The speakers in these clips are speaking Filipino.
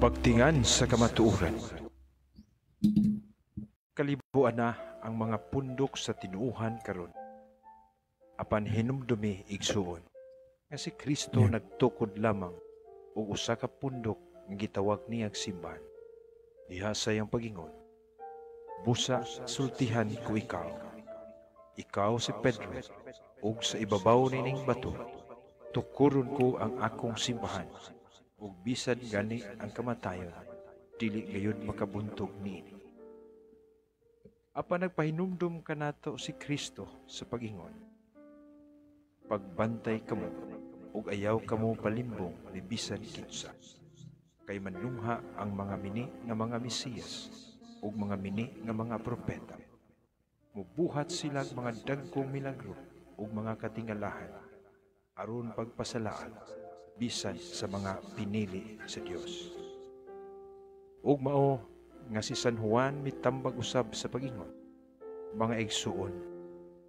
Pagtingan sa kamatuoran. Kalibuan na ang mga pundok sa tinuuhan karon. Apan hinumdumi igsuon nga si Kristo nagtukod lamang og usa ka pundok nga gitawag niyang simbahan. Diha sa iyang pagingon, busa sultihan ko ikaw. Ikaw si Pedro, ug sa ibabaw nining bato, tukuron ko ang akong simbahan, ug bisan gani ang kamatayon, dili gayon makabuntog niini. Apan nagpahinumdum kanato si Kristo sa pagingon, pagbantay kamo, ug ayaw kamo palimbong ni bisan kinsa. Kay manlungha ang mga mini nga mga Mesiyas ug mga mini nga mga propeta. Mubuhat sila mga dagkong milagro ug mga katingalahan aron pagpasalaan bisan sa mga pinili sa Dios. Ug mao nga si San Juan mitambag usab sa pagingon, mga igsuon,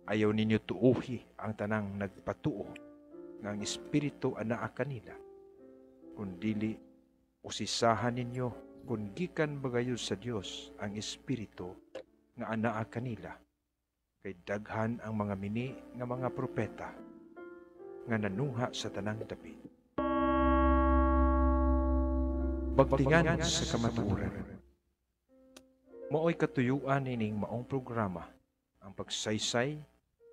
ayaw ninyo tuuhi ang tanang nagpatuo nga ang Espiritu anaa kanila, kundili usisahan ninyo kung gikan bagayon sa Dios ang Espiritu nga anaa kanila, kay daghan ang mga mini nga mga propeta nga nanungha sa tanang dapit. Pagtingan sa kamatuoran. Mao'y katuyuan ining maong programa ang pagsaysay,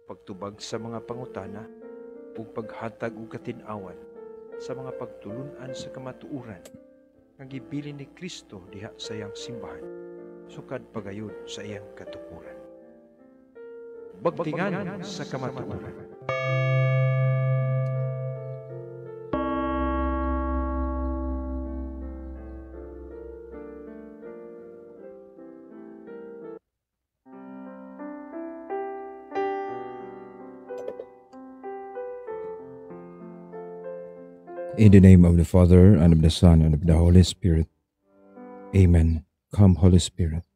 pagtubag sa mga pangutana ug paghatag og katin-awan sa mga pagtulunan sa kamatuoran nga gibilin ni Kristo diha sa iyang simbahan, sukad pagayon sa iyang katukuran. Pagtingan sa kamatuoran. In the name of the Father, and of the Son, and of the Holy Spirit. Amen. Come, Holy Spirit,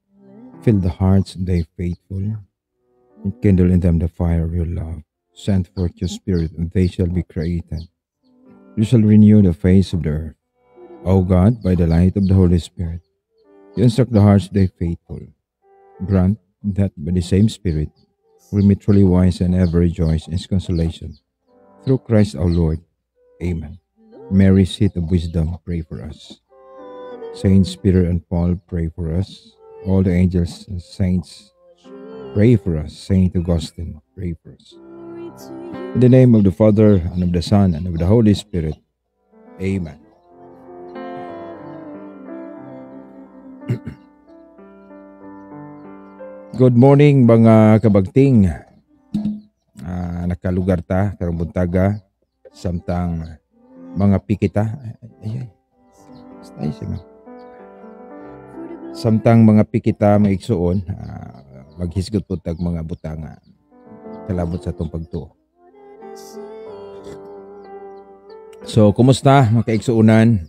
fill the hearts of thy faithful, and kindle in them the fire of your love. Send forth your Spirit, and they shall be created. You shall renew the face of the earth. O God, by the light of the Holy Spirit, you instruct the hearts of thy faithful. Grant that by the same Spirit we may truly wise and ever rejoice in his consolation. Through Christ our Lord. Amen. Mary, seat of wisdom, pray for us. Saints Peter and Paul, pray for us. All the angels and saints, pray for us. Saint Augustine, pray for us. In the name of the Father, and of the Son, and of the Holy Spirit. Amen. Good morning mga kabagting. Nakalugar ta, karong buntaga, samtang mga pikita, samtang mga pikita maigsuon, maghisgot po tag mga butanga kalabot sa itong pagtuo. So, kumusta mga kaigsuunan?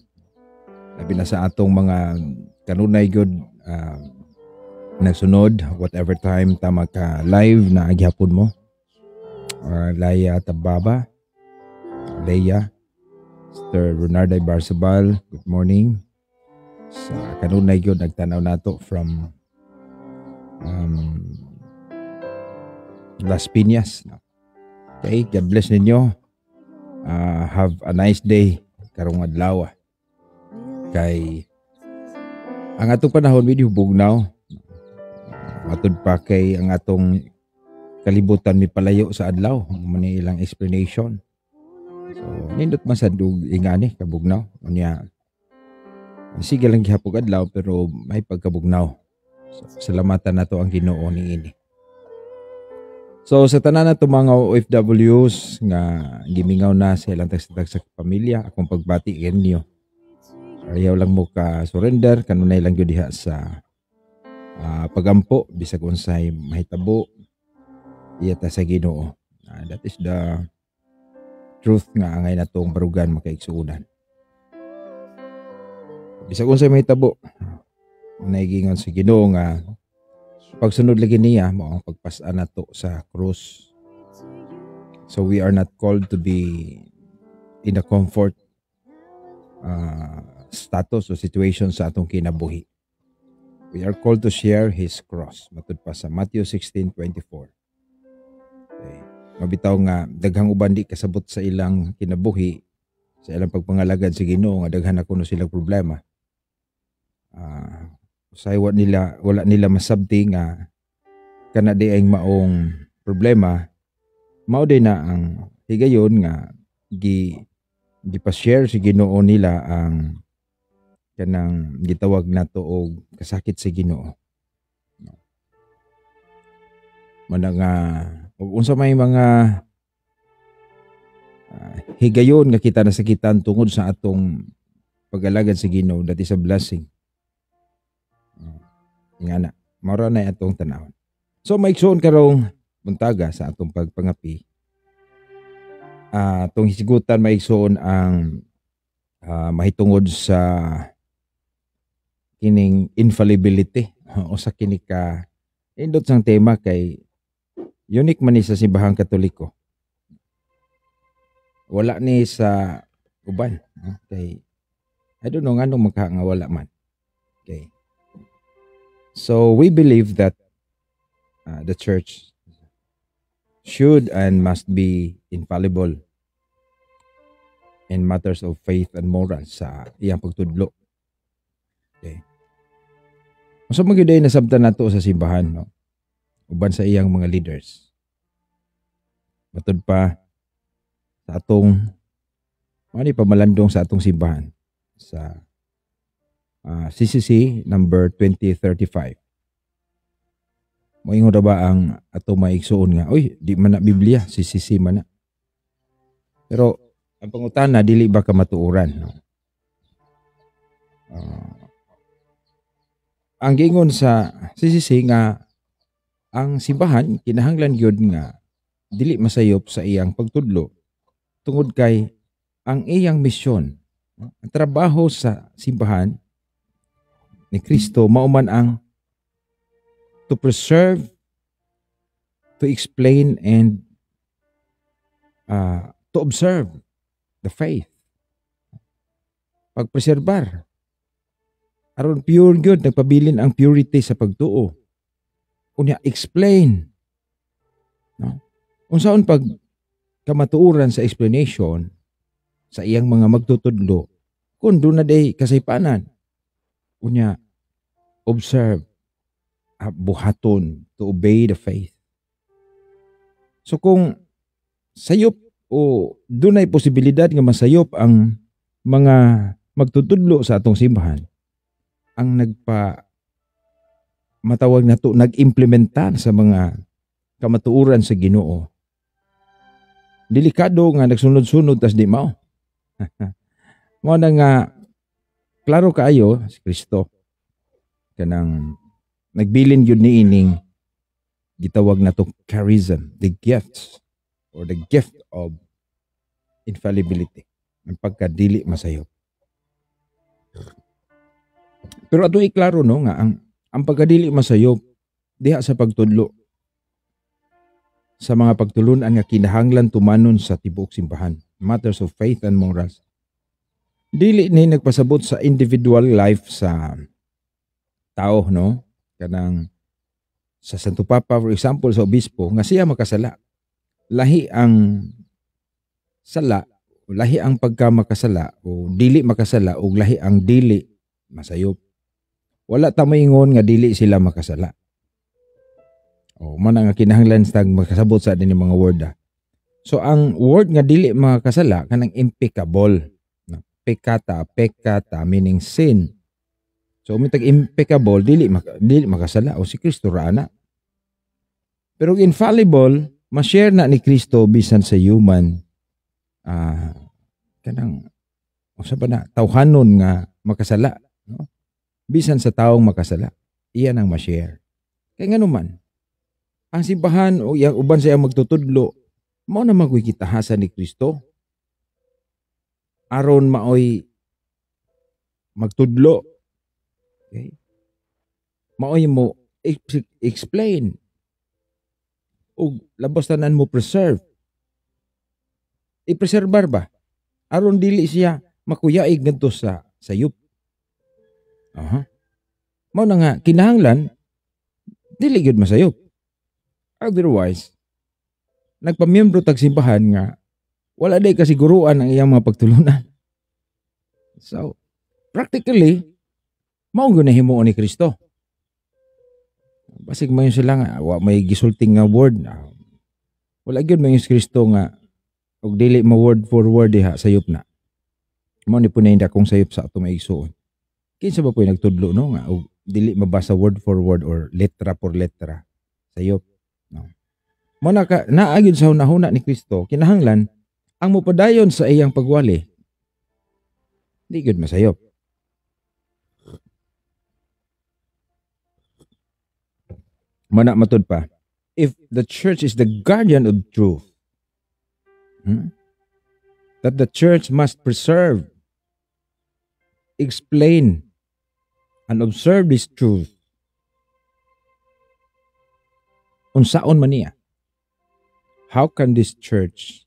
Labi na sa atong mga kanunay good nagsunod, whatever time tama ka live na aghapon mo. Laya Tababa, Leia, Mr. Ronarday Barsabal, good morning. Sa kanunay yun, nagtanaw nato from Las Piñas. Okay, God bless ninyo. Have a nice day karong adlaw. Kay ang atong panahon medyo bugnaw. Matod pa kay ang atong kalibutan mi palayo sa adlaw. Muna ilang explanation. So, nindot masadug ingani kabugnaw. Unya, sige lang gihapog adlaw pero may pagkabugnaw. So, salamatan nato ang Ginoo niini. So, sa tanan nato mga OFWs nga gimingaw na sa ilang tagsa sa pamilya, akong pagbati kanyo. Ayaw lang mo ka surrender, kanunay lang gyud diha sa pagampo bisag unsay mahitabo iyata sa Ginoo. That is the truth nga angay natong barugan makaigsuunan. Bisag unsay mahitabo, naigingon sa Ginoo nga pagsunod lagi niya mao ang pagpas-an nato sa krus. So we are not called to be in the comfort status o situation sa atong kinabuhi. We are called to share His cross. Matud pa sa Matthew 16:24. Okay. Mabitaw nga daghang uban di kasabot sa ilang kinabuhi, sa ilang pagpangalagad sa Ginoo nga daghan na kuno silang problema. Usay wala nila masabti nga kana di ang maong problema, mao din na ang higayon nga gipa-share si Ginoo nila ang kanang gitawag nato og kasakit sa Ginoo. Mana nga unsa may mga higayon nga kita nasakitan tungod sa atong pag-alagad sa Ginoo, that is a blessing. Nga na, mara na atong tanawon. So maigsoon karong buntaga sa atong pagpangapi. Atong hisigutan maigsoon ang mahitungod sa kining infallibility o sa kini ka indot sang tema kay unique man ni sa simbahang Katoliko. Wala ni sa uban. Okay. I don't know nga nung magkangawala man. Okay. So we believe that the church should and must be infallible in matters of faith and morals sa iyang pagtudlo. Okay. Sa mga day nasabtan nato sa simbahan, no? Uban sa iyang mga leaders. Matud pa sa atong pamalandong sa atong simbahan sa CCC number 2035. Moingon ba ang atong maigsuon nga, oy, di man na Biblia, CCC man na. Pero ang pangutana, dili ba ka matuuran? No? Ang gingon sa CCC nga ang simbahan kinahanglan gyud nga dili masayop sa iyang pagtudlo tungod kay ang iyang misyon, ang trabaho sa simbahan ni Kristo mao man ang to preserve, to explain, and to observe the faith. Pagpreserbar aron pure gyud nagpabilin ang purity sa pagtuo. Unya explain, no? Unsaon pag kamatuoran sa explanation sa iyang mga magtutudlo kun do na day kasaypanan. Unya observe, buhaton to obey the faith. So kung sayop o dunay posibilidad nga masayop ang mga magtutudlo sa atong simbahan, ang matawag na to, nag-implementar sa mga kamatuoran sa Ginoo. Delikado nga nagsunod-sunod tas di mao. Mao na nga klaro kaayo si Kristo kanang nagbilin yun ni ining gitawag na to charism, the gifts or the gift of infallibility, ang pagkadili masayop. Pero ato iklaro no nga ang pagkadili masayop diha sa pagtudlo sa mga pagtulunan nga kinahanglan tumanon sa tibuok simbahan, matters of faith and morals. Dili ni nagpasabot sa individual life sa tao, no? Kanang sa Santo Papa, for example, sa obispo, nga siya makasala. Lahi ang sala, lahi ang pagkamakasala, o dili makasala, o lahi ang dili masayop. Wala ta moingon nga dili sila makasala. O man nga kinahanglan sa makasabot sa din mga word. So ang word nga dili makasala kanang impeccable. Pekata meaning sin. So umitag impeccable dili makasala o si Kristo ra ana. Pero infallible, ma-share na ni Kristo bisan sa human kanang usa ba na tawhanon nga makasala, no? Bisan sa taong makasala, iyan ang ma-share. Kaya nga naman, ang simbahan o yang uban sa iyang magtutudlo, mao na magwikitahasan ni Kristo aron maoy magtudlo. Okay? Maoy mo explain o labas tanan mo preserve. I-preserbar ba? Aron dili siya makuyaig ngadto sa sayop Aha. Mao na nga kinahanglan dili gyud masayop. Otherwise, nagpamiyembro tag simbahan nga wala day kasiguruan ang iyang mga pagtulunan. So, practically, mao gyud na himuon ni Kristo. Basig mayon sila nga wa may gisulting nga word. Wala gyud mayon si Kristo nga og dili mo word for word diha sayop na. Mao ni punay kung sayop sa ato maigsuon. Kinsa ba po'y nagtudlo no nga og dili mabasa word for word or letra por letra sayop. No. Mao na ka naagid sa hunahuna ni Kristo kinahanglan ang mupadayon sa iyang pagwali. Di gyud masayop. Mana matud pa, if the church is the guardian of truth, that the church must preserve, explain, and observe this truth. Unsaon man niya? How can this church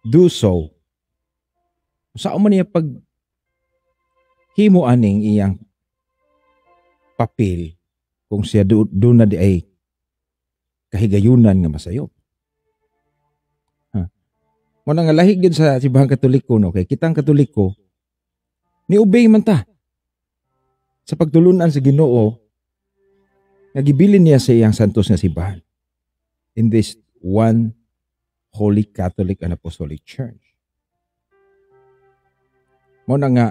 do so? Unsaon man niya pag himo aning iyang papel kung siya doon na di ay kahigayunan nga masayop. Muna nga lahig din sa Simbahang Katoliko, no? Kay kitang Katoliko, ni-obey man ta sa pagtulunan sa Ginoo nga gibilin niya sa iyang santos nga simbahan in this one Holy Catholic and Apostolic Church. Muna nga,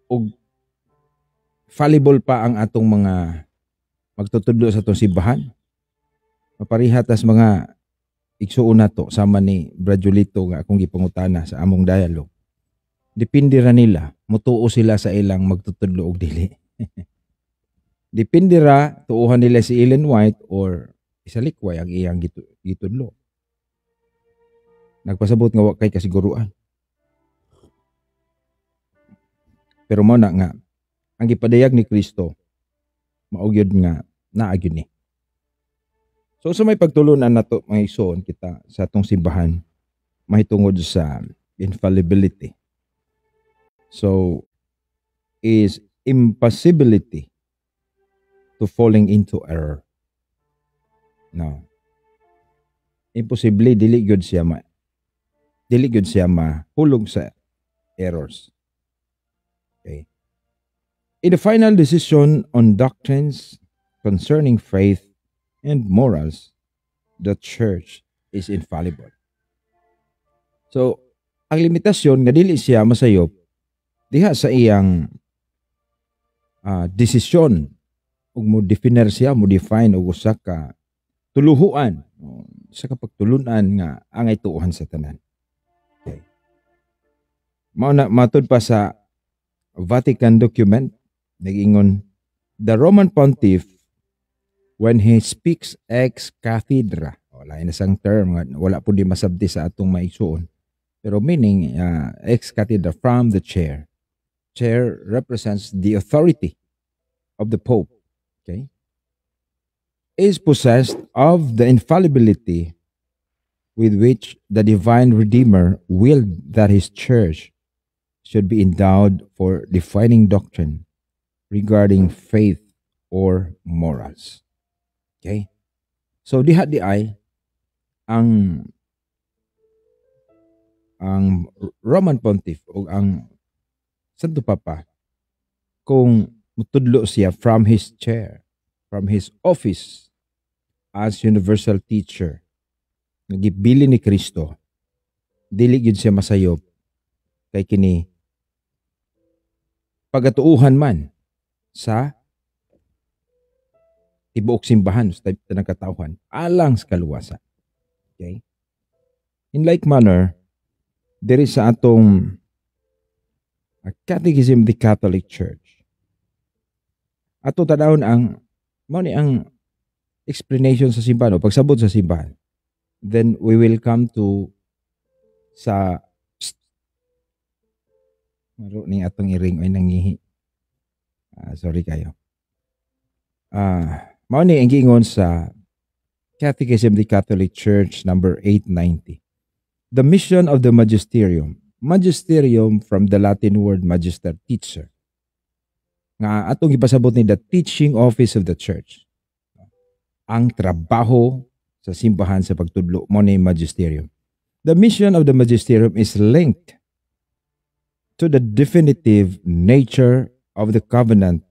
og fallible pa ang atong mga magtutudlo sa itong simbahan. Maparihatas mga igsuon nato sama ni Brad Julito nga akong gipangutana sa among dialogue. Depende ra nila, mutuo sila sa ilang magtutudlo og dili. Depende ra tuuhan nila si Ellen White or isalikway ang iyang gitudlo. Nagpasabot nga wa kay kasiguruan. Pero mao na nga ang gipadayag ni Kristo mao gyud nga naa gyud ni. So sa may pagtulunan nato mga igsoon kita sa atong simbahan mahitungod sa infallibility. So is impossibility to falling into error. No. Imposible dili gyud siya mahulog sa errors. Okay. In the final decision on doctrines concerning faith and morals, the church is infallible. So, ang limitasyon nga dili siya masayop diha sa iyang desisyon ug mo definer siya, mo define og usa ka tuluhuan sa kapagtulunan nga angay tuuhan sa tanan. Okay. Mao na matud pa sa Vatican document nag-ingon, the Roman Pontiff, when he speaks ex cathedra, wala na sang term, wala po di masabdi sa atong maigsuon, pero meaning ex cathedra, from the chair. Chair represents the authority of the Pope, okay? Is possessed of the infallibility with which the divine Redeemer willed that his church should be endowed for defining doctrine regarding faith or morals. Okay? So diha di ay ang Roman Pontiff o ang Santo Papa kung mutudlo siya from his chair, from his office as universal teacher, nagibili ni Kristo, dili gyud siya masayop kay kini pagatuuhan man sa tibuok simbahan sa tanang katawhan alang sa kaluwasan. Okay? In like manner, there is sa atong Catechism of the Catholic Church. Ato tadawon ang mao ni ang explanation sa simbahan o pagsabot sa simbahan. Then we will come to sa maro ning atong iring ay nangihi. Sorry kayo. Mao ni ang giingon sa Catechism of the Catholic Church number 890. The mission of the magisterium. Magisterium from the Latin word magister, teacher. nga atong gipasabot ni the teaching office of the church. Ang trabaho sa simbahan sa pagtudlo mo ni magisterium. The mission of the magisterium is linked to the definitive nature of the covenant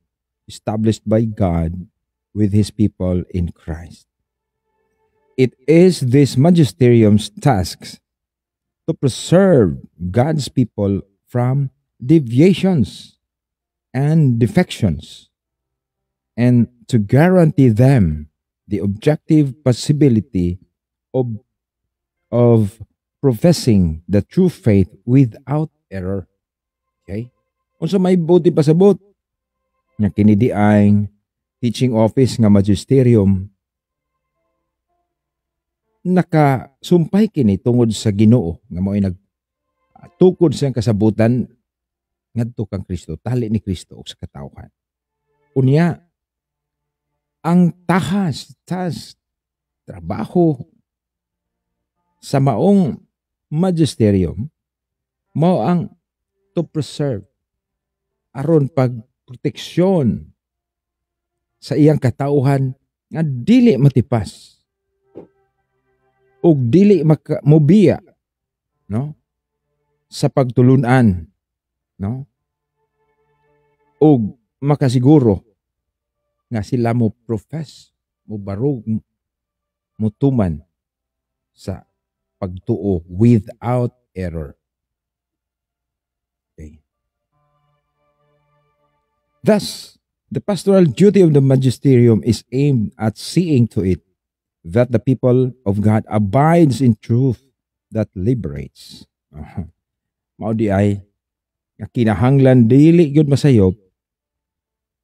established by God with His people in Christ. It is this magisterium's tasks to preserve God's people from deviations and defections, and to guarantee them the objective possibility of professing the true faith without error. Okay? Unsa may buti pasabot nga kini di ay teaching office nga magisterium nakasumpay kini tungod sa Ginoo nga mo'y nagtukod siyang kasabutan ngadto kang Kristo, tali ni Kristo sa katawhan. Unya, ang tahas, trabaho sa maong magisterium mao ang to preserve aron pagproteksyon sa iyang katawhan nga dili matipas ug dili mobiya, no, sa pagtulunan, no, ug makasiguro nga sila mo profess, mo barog, mo tuman sa pagtuo without error. Okay. Thus, the pastoral duty of the magisterium is aimed at seeing to it that the people of God abides in truth that liberates. Mao di ay nga kinahanglan dili gyud masayop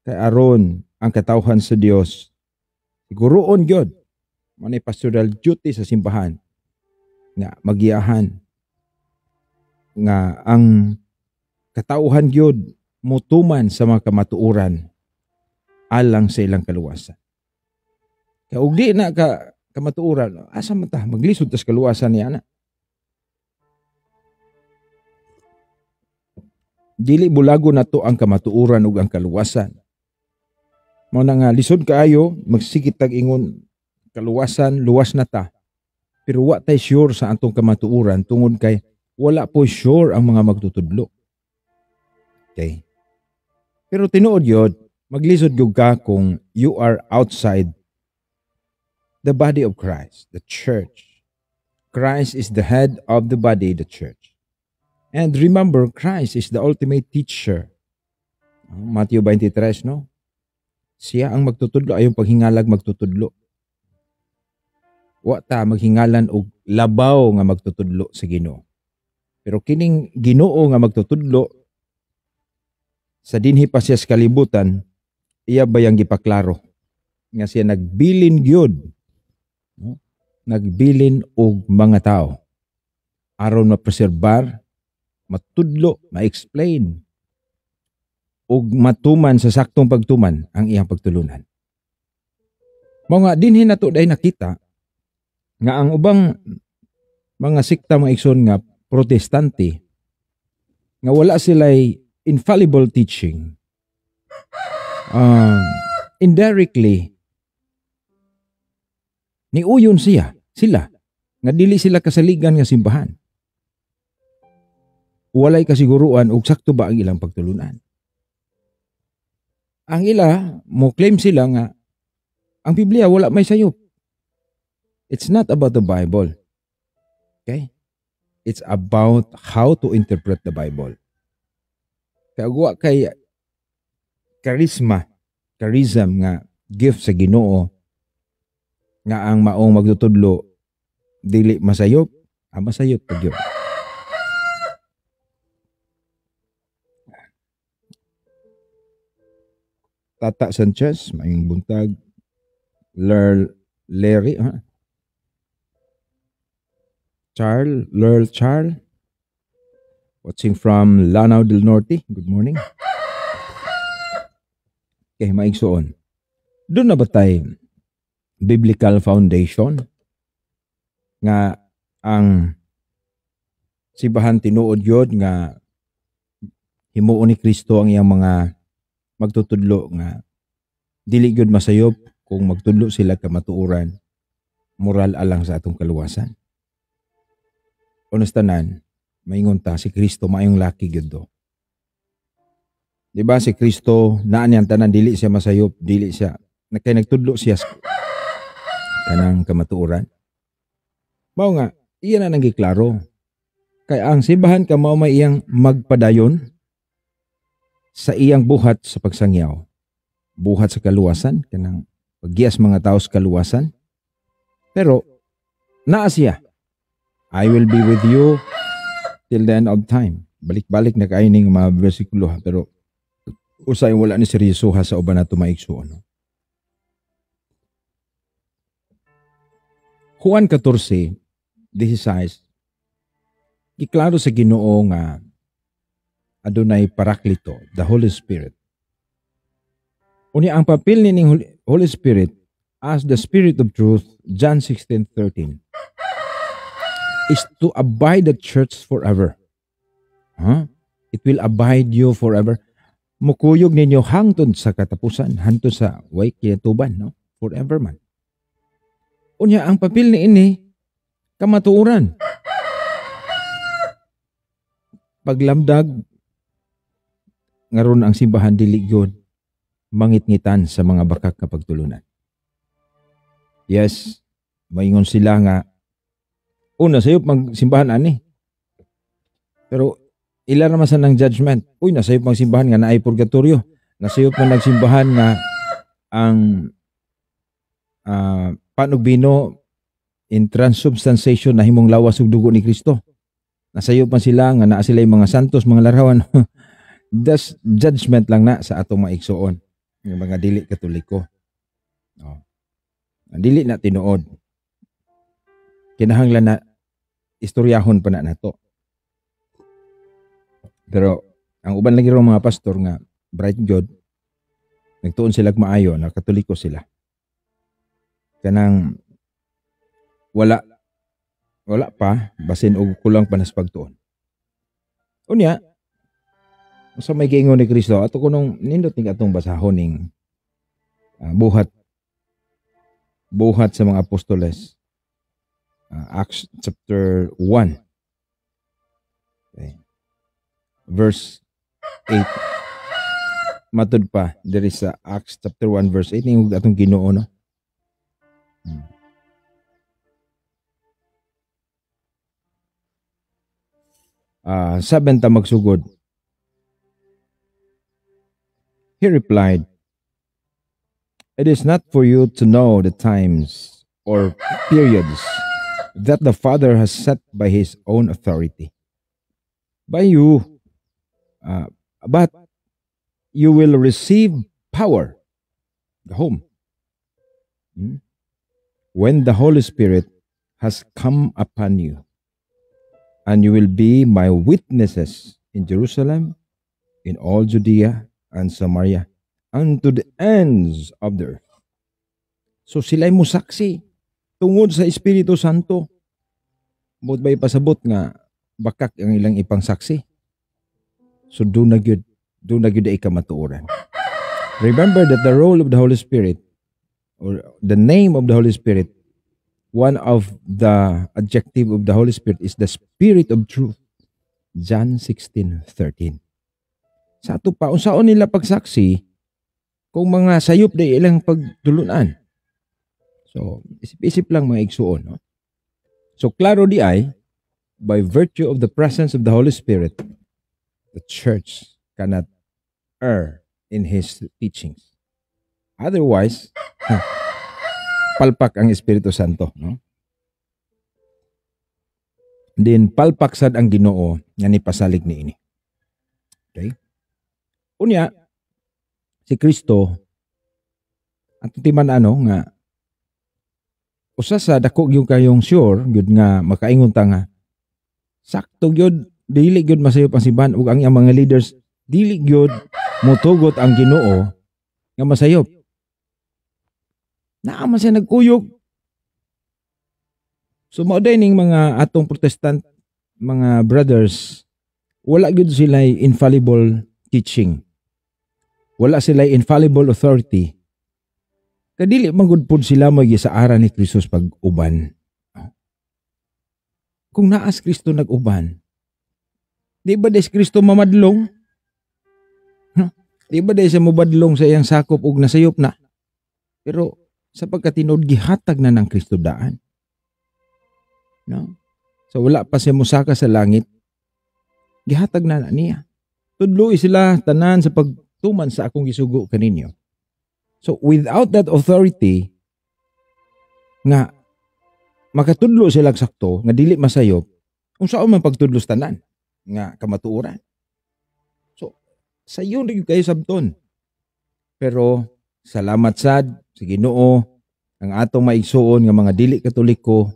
kay aron ang katawhan sa Dios siguroon gyud mao ni pastoral duty sa simbahan nga magiyahan nga ang katawhan gyud mutuman sa mga kamatuoran alang sa ilang kaluwasan. Kaya ug di na kamatuoran, asa man ta maglisod tas kaluwasan niya na. Dili bulago na to ang kamatuoran ug ang kaluwasan. Mao na nga lisod kaayo magsigit tag ingon kaluwasan luwas na ta. Pero wa tay sure sa atong kamatuoran tungod kay wala po sure ang mga magtutudlo. Okay. Pero tinuod yun, maglisod gyud ka kung you are outside the body of Christ, the church. Christ is the head of the body, the church. And remember, Christ is the ultimate teacher. Matthew 23, no? Siya ang magtutudlo, ayong paghingalag magtutudlo. Wa ta maghingalan og labaw nga magtutudlo sa Ginoo. Pero kining Ginoo nga magtutudlo sa dinhi pa siya sa kalibutan, iya bayang gipaklaro nga siya nagbilin gyud, no? Nagbilin og mga tao aron mapreserbar, matudlo, ma-explain og matuman sa saktong pagtuman ang iyang pagtulunan. Mao nga dinhi nato day nakita nga ang ubang mga sikta mga igsoon nga protestante nga wala sila'y infallible teaching. Indirectly niuyon sila nga dili sila kasaligan nga simbahan. Walay kasiguruan og sakto ba ang ilang pagtulunan. Ang ila mo claim sila nga ang Biblia wala may sayop. It's not about the Bible. Okay? It's about how to interpret the Bible. Kagwa kay charism nga gift sa Ginoo nga ang maong magtutudlo dili masayop, masayop pa gyud. Tata Sanchez, mayong buntag. Larry, Charles, watching from Lanao del Norte. Good morning. Okay, maigsoon. Doon na ba tayo biblical foundation nga ang simbahan tinuod yun nga himuon ni Kristo ang iyang mga magtutudlo nga dili gyud masayop kung magtudlo sila ka matuoran moral alang sa atong kaluwasan. Honestanan, maingon ta si Kristo maayong laki gyud do. Di ba si Kristo naa niyang tanan dili siya masayop, dili siya kay nagtudlo siya kanang kamatuoran. Mao nga iya na nang giklaro. Kay ang simbahan ka mao may iyang magpadayon sa iyang buhat sa pagsangyaw. Buhat sa kaluwasan kanang paggiyas mga tao sa kaluwasan. Pero naa siya. I will be with you till the end of time. Balik-balik na kayo ning mga bersikulo pero usay wala ni seryosoha sa uban nato maigsuon. Juan 14:16 giklaro sa Ginoo nga adunay Paraklito, the Holy Spirit. Unya ang papel ni Holy Spirit as the Spirit of Truth, John 16:13, is to abide the church forever. It will abide you forever. Mukuyog ninyo hangtod sa katapusan, hangtod sa way kinatuban, no? Forever man. Unya ang papel ni ini kamatuoran. Paglamdag ngaron ang simbahan dili gyud mangitngitan sa mga bakak nga pagtulunan. Yes, maingon sila nga una sayop magsimbahan ani. Pero ila naman sa ng judgment. Uy, nasayop magsimbahan nga naay purgatorio. Nasayop man nagsimbahan nga ang panugbino in transubstantiation na himong lawas ug dugo ni Kristo. Nasayop man sila nga naa sila yung mga santos, mga larawan. Das judgment lang na sa atong maigsuon. Yung mga dili katoliko. Dili na tinuod. Kinahanglan na istoryahon pa na nato. Pero ang uban lagi ro mga pastor nga bright God, nagtuon sila maayo na katoliko sila. Kanang wala pa basin og kulang pa nas pagtuon. Unya sa may giingon ni Kristo ato kunong nindot ning atong basahon ning buhat sa mga apostoles. Acts chapter 1. Okay. Verse 8. Matud pa diri sa Acts chapter 1 verse 8 ning atong Ginoo no. 7 ta magsugod. He replied, "It is not for you to know the times or periods that the Father has set by His own authority. But you will receive power, the home, when the Holy Spirit has come upon you. And you will be my witnesses in Jerusalem, in all Judea and Samaria, and to the ends of the earth." So sila'y musaksi tungod sa Espiritu Santo. Bud ba'y pasabot nga bakak ang ilang ipangsaksi. So do na gyud ay kamatuoran. Remember that the role of the Holy Spirit, or the name of the Holy Spirit, one of the adjective of the Holy Spirit is the Spirit of Truth. John 16:13. Sa ato pa, unsaon nila pagsaksi kung mga sayop na ilang pagtulunan. So, isip-isip lang mga igsuon. No? So, klaro di ay, by virtue of the presence of the Holy Spirit, the church cannot err in His teachings. Otherwise, palpak ang Espiritu Santo, no? Din palpak sad ang Ginoo nga nipasalig niini. Okay? Unya si Kristo at timan nga usa sa dako gyud kayong sure gyud nga makaingon ta nga sakto gyud dili gyud masayop ang simbahan ug ang iyang mga leaders dili gyud motugot ang Ginoo nga masayop. Naama siya nagkuyog. So mao ning mga atong Protestant mga brothers, wala gyud sila infallible teaching. wala sila infallible authority, kadili magud pud sila mo gisaara ni Kristus pag uban. Kung naas Kristo nag-uban, di ba des Kristo mamadlong? Di ba des siya mabadlong sa iyang sakop ug nasayop na? Pero sa pagkatinod gihatag na ng Kristo daan. No? So wala pa siya musaka sa langit, gihatag na niya. Tudloy sila tanan sa pagtuman sa akong gisugo kaninyo. So without that authority nga makatudlo sila sakto nga dili masayop, unsaon man pagtudlos tanan nga kamatuoran. So sayo rin kayo sabton. Pero salamat sad sa Ginoo ang atong maigsuon nga mga dili Katoliko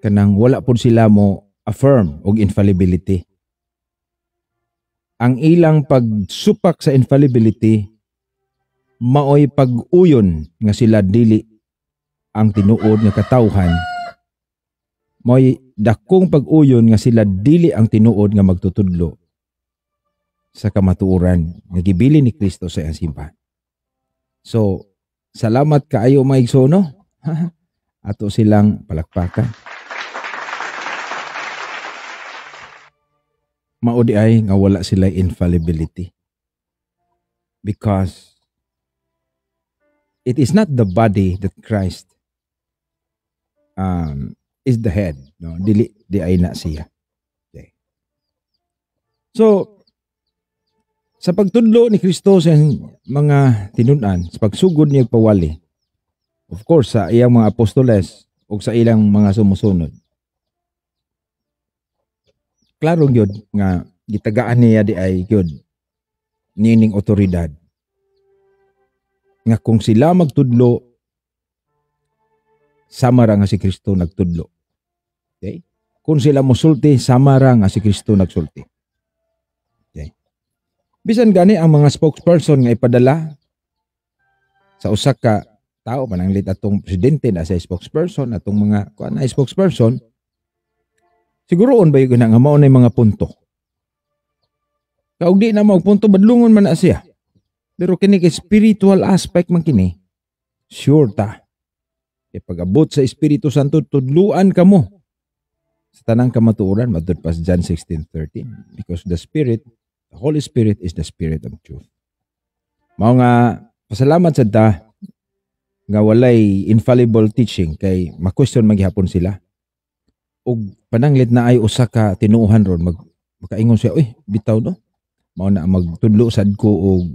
kanang wala pud sila mo affirm og infallibility. Ang ilang pagsupak sa infallibility maoy pag-uyon nga sila dili ang tinuod nga katawhan. Maoy dakong pag-uyon nga sila dili ang tinuod nga magtutudlo sa kamatuoran nga gibili ni Kristo sa iyang simbahan. So, salamat kaayo mga igsoon. Ato silang palakpakan. Maudi ay nga wala sila infallibility. Because it is not the body that Christ is the head. No? Di ay na siya. Okay. So, sa pagtudlo ni Kristo sa mga tinunan, sa pagsugod niya pawali, of course, sa iyang mga apostoles o sa ilang mga sumusunod, klaro gyud nga gitagaan niya di ay gyud nining otoridad nga kung sila magtudlo sama ra nga si Kristo nagtudlo. Okay? Kung sila mosulti sama ra nga si Kristo nagsulti. Okay? Bisan gani ang mga spokesperson nga ipadala sa usa ka tao mananglit atong presidente na sa spokesperson, atong mga kuan na spokesperson, siguroon ba yung nga mao na mga punto? Kaug di na mao punto, badlungon man na siya. Pero kini spiritual aspect man kini, sure ta. E pag-abot sa Espiritu Santo, tudluan ka mo sa tanang kamatuoran, madud pa sa John 16:13. Because the Holy Spirit is the Spirit of truth. Mao nga, pasalamat sa ta nga walay infallible teaching kay ma-question maghapon sila. Og pananglit na ay usa ka tinuuhan ron makaingon siya, uy, bitaw no, mao na magtudlo sad ko og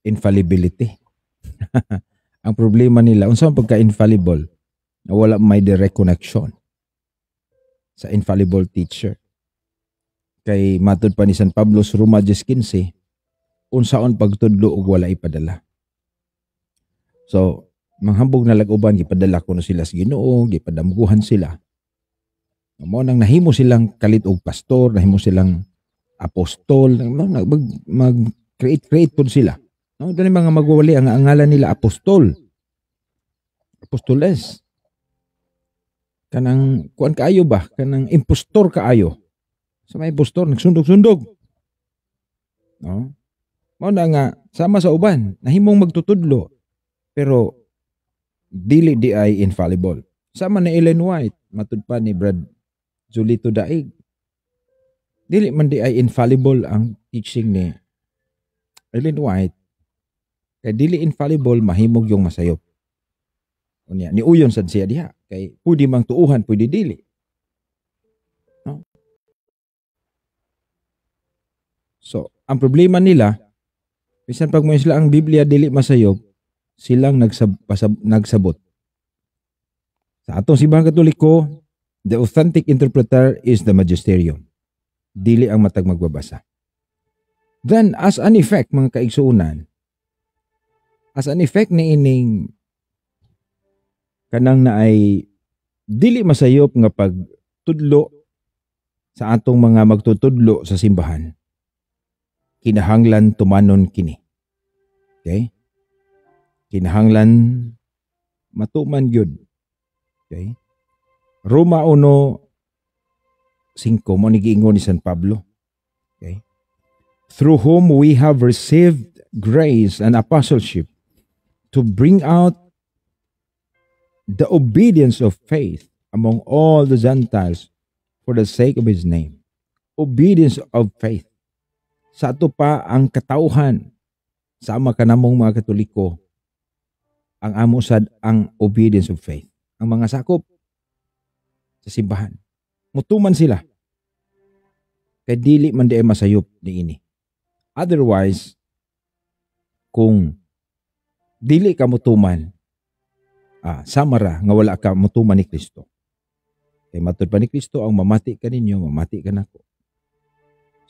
infallibility. Ang problema nila unsa man pagka-infallible na wala may direct connection sa infallible teacher. Kay matud pa ni San Pablo sa Roma 10:15, unsaon pagtudlo og wala ipadala. So manghambog na lag-uban gipadala ko na sila sa Ginoo, gipadamguhan sila. Mao nang nahimo silang kalit og pastor, nahimo silang apostol, mag-create pud sila. No, dali mga magwali ang ngalan nila apostol. Apostoles. Kanang kuan kaayo ba? Kanang impostor kaayo. Sa may impostor nagsundog-sundog. No? Mao na nga sama sa uban, nahimong magtutudlo pero dili di ay infallible. Sama ni Ellen White, matud pa ni Brad Julito Daig. Dili man di ay infallible ang teaching ni Ellen White. Kay dili infallible, mahimog yung masayop. Unya, ni uyon sad siya diha. Kay pwede mang tuuhan, pwede dili. No? So, ang problema nila, bisan pag mo sila ang Biblia dili masayop, silang nagsabot. Sa atong simbahang Katoliko, the authentic interpreter is the magisterium. Dili ang matag magbabasa. Then, as an effect, mga kaigsuunan, as an effect ni ining kanang na ay dili masayop nga pagtudlo sa atong mga magtutudlo sa simbahan, kinahanglan tumanon kini. Okay? Kinahanglan matuman gyud. Okay? Roma 1:5 mo ni giingon ni San Pablo. Okay? Through whom we have received grace and apostleship to bring out the obedience of faith among all the Gentiles for the sake of His name. Obedience of faith. Sa ato pa ang katauhan, sama ka namong mga Katoliko, ang amo sad ang obedience of faith. Ang mga sakop sa simbahan, mutuman sila. Kay dili man di masayop ni ini. Otherwise, kung dili ka mutuman, samara nga wala ka mutuman ni Kristo. Kay matud pa ni Kristo, ang mamati ka ninyo, mamati ka nako.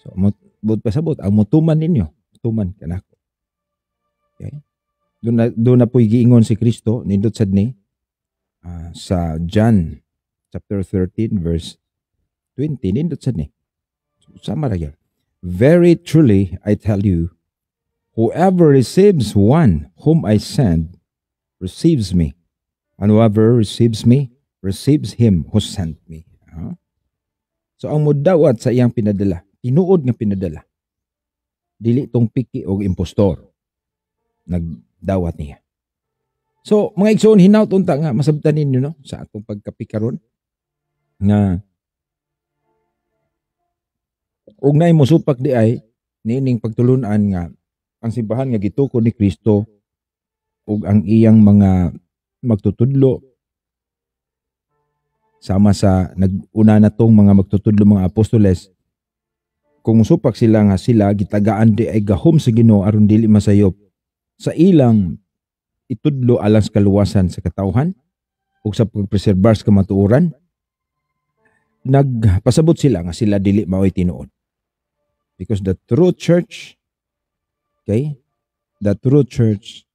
So, bud pasabot, ang mutuman ninyo, mutuman ka nako. Okay? Doon na po'y giingon si Kristo, nindot sad ni, sa John chapter 13 verse 20, nindot sad ni. Sama ra gyud. Very truly, I tell you, whoever receives one whom I send, receives me. And whoever receives me, receives him who sent me. So, ang mudawat sa iyang pinadala, tinuod nga pinadala, dili tong piki o impostor, nagdawat niya. So, mga igsoon, hinaut unta nga, masabtan ninyo, no, sa atong pagkapikaron, nga, ug naay mo supak di ay niining pagtulunan nga ang simbahan nga gituko ni Kristo ug ang iyang mga magtutudlo sama sa naguna na tong mga magtutudlo mga apostoles, kung musupak sila nga sila gitagaan di ay gahom sa Ginoo aron dili masayop sa ilang itudlo alang sa kaluwasan sa katawhan ug sa pagpreserbar sa kamatuoran, nagpasabot sila nga sila dili mao'y tinuod. Because the true church, okay, the true church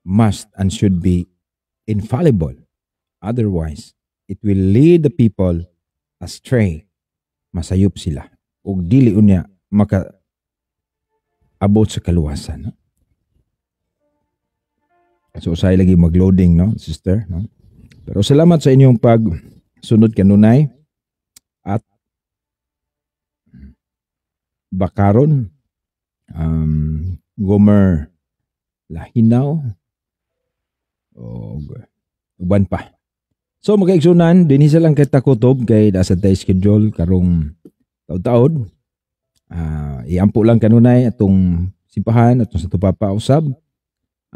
must and should be infallible. Otherwise, it will lead the people astray. Masayop sila. O dili unya maka-abot sa kaluwasan. No? So, usay lagi mag-loading, no, sister. No? Pero salamat sa inyong pag-sunod kanunay. At Bakaron, Gomer Lahinaw, o uban pa. So magkaigsunan, din isa lang kita kutob kay nasa tayo schedule karong taod-taod. Iampo lang kanunay atong simbahan atong sa tupapa usab.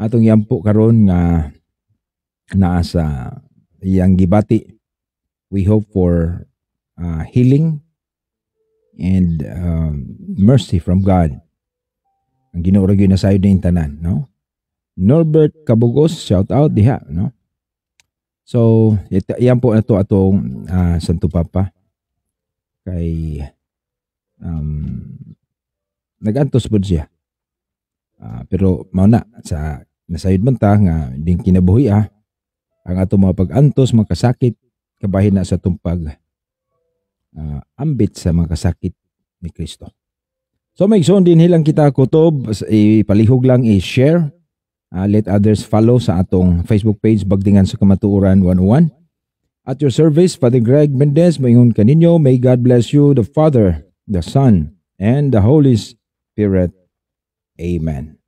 Atong iampo karon nga naa sa iyang gibati. We hope for healing and mercy from God. Ang Ginoo ra gyud na sayod ning tanan, no? Norbert Cabugos, shout out diha, no? So, iyan po na to atong Santo Papa kay nagantos pud siya. Pero mao na sa nasayod man ta nga ding kinabuhi ang atong mga pag-antos makasakit kabahin na sa tumpag ambit sa mga kasakit ni Kristo. So may igsoon din hilang kita kutob, ipalihog lang i-share. Let others follow sa atong Facebook page Bagdingan sa Kamatuoran 101. At your service, Father Greg Mendez, mayon kaninyo, may God bless you, the Father, the Son, and the Holy Spirit. Amen.